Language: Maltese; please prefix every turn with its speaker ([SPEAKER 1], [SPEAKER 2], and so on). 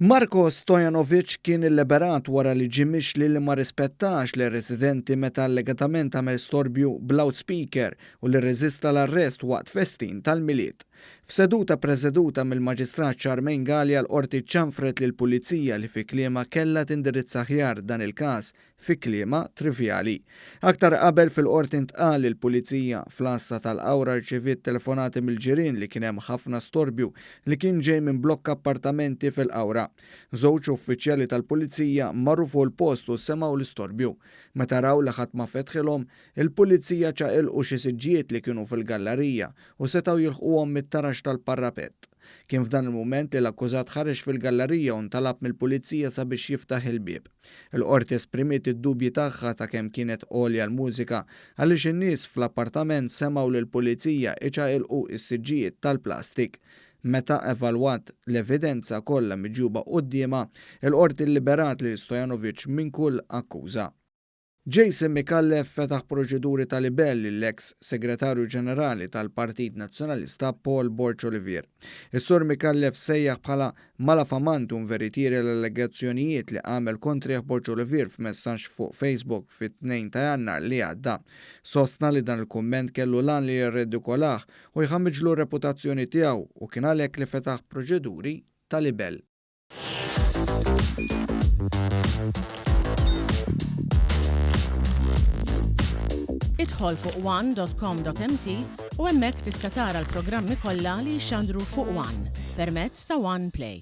[SPEAKER 1] Marko Stojanovic kien illiberat wara li ġimix li ma rispettax li residenti meta allegatament għamel storbju b'loudspeaker u li rreżista l-arrest waqt festin tal-miliet. F'seduta preżeduta mill-Maġistrat Charmaine Galea l-qorti ċanfret lill-Pulizija li fi kliema kellha tindirizza aħjar dan il-każ fi kliema trivjali. Aktar qabel fil-qorti ntqal il-Pulizija fl-assa tal-Awra rċeviet telefonati mill-ġirien li kien hemm ħafna storbju li kien ġej minn blokk appartamenti fil-Awra. Żewġ uffiċjali tal-Pulizija marru fuq il-post u semgħu l-istorbju. Meta raw li ħadd ma fetħilhom, il-Pulizija ċaqilqu xi siġġijiet li kienu fil-gallerija u setgħu jilħquhom mit-tarax tal-parapett. Kien f'dan il-mument li l-akkużat ħareġ fil-gallerija u ntalab mill-Pulizija sabiex jiftaħ il-bieb. Il-qorti esprimiet id-dubji tagħha ta' kemm kienet għolja l-mużika għaliex in-nies fl-appartament semgħu lill-Pulizija iċaqilqu s-siġġijiet tal-plastik. Meta evalwat l-evidenza kollha miġjuba qudiemha, il-qorti liberat lil Stojanovic minn kull akkuża. Jason Mikallef fetaħ proċeduri ta' libelli l-eks segretarju ġenerali tal-Partit Nazzjonalista Paul Borch Olivier. Is-sur Mikallef sejjaħ bħala malafamantum veritieri l-allegazzjonijiet li għamel kontrih Borch Olivier f'messaġġ fuq Facebook fit-2 ta' Jannar li għadda. Sostna li dan il-kumment kellu lan li jirredikolah u jħammiġlu reputazzjoni tiegħu u kien għalhekk li fetaħ proċeduri ta' libell.
[SPEAKER 2] Idħol fuq one.com.mt u hemmhekk tista' tara l-programmi kollha li jxandru fuq One permezz ta' One Play.